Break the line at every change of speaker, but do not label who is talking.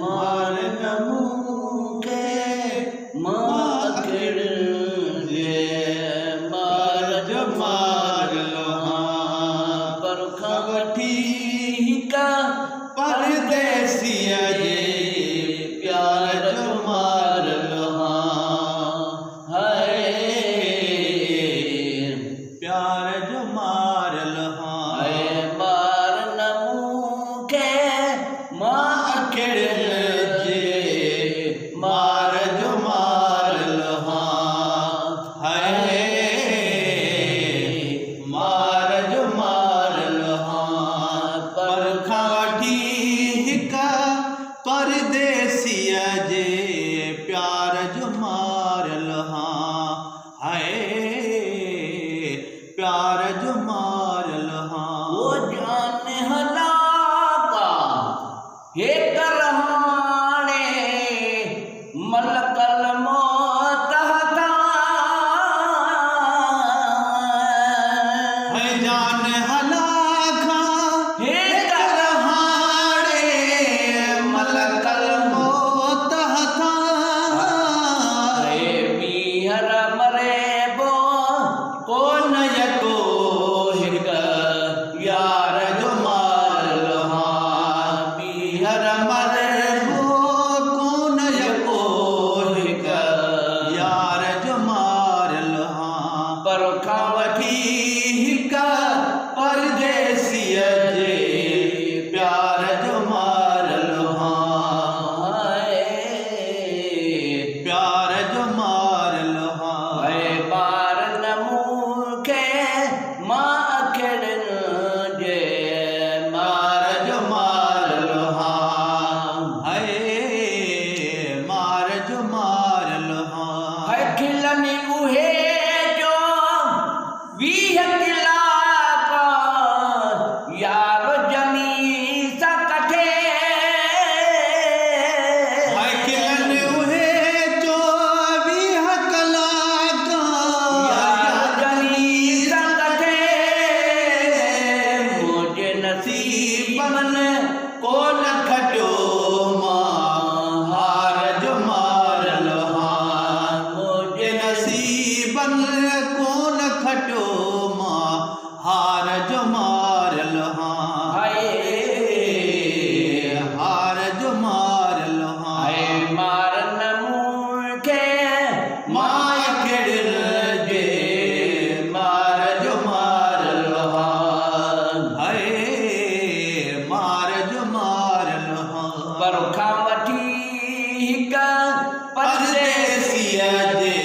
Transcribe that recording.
मार नमूके माखिड़ जे मार जो मार लोहा पर खवठी का परदेसिया जे प्यार जो मार लोहा है
प्यार जो मार लोहा
है मार नमूके माखिड़ जे मार जो मार लोहा है मार जो मार लोहा
पर खवठी हिका परदेसिया जे प्यार जो मार लोहा है प्यार जो मार लोहा
वो जान हलाका हे करहाने मलकल मौत हथा
है जान हलाखा
हे
करहाड़े मलकल मौत हथा
हे मीहर मरे बो कोन यको हिक यार जो मार लोहा मीहर मरे
वो कौन यको
हिक
यार जो मार लोहा
पर खावठी हिक परदेसिया जे प्यार जो मार लोहा
प्यार जो मार लोहा
है मार नमूके माखिड़ जे मार जो मार लोहा
है मार जो मार लोहा
है खिलनी उहे जो वीह किला का यार जमी सकठे
है किलन उहे जो भी हकला
यार
का
जमी सकठे मुझे नसीबन को न खटो मां हार जो मार लोहा मुझे
नसीबन कौन खटो मां हार जो मार लोहा हार जो मार लोहा
है मार नमूके माखिड़ जे मार जो मार लोहा
है मार जो मार लोहा
पर खावठी हिक
परदेसिया जे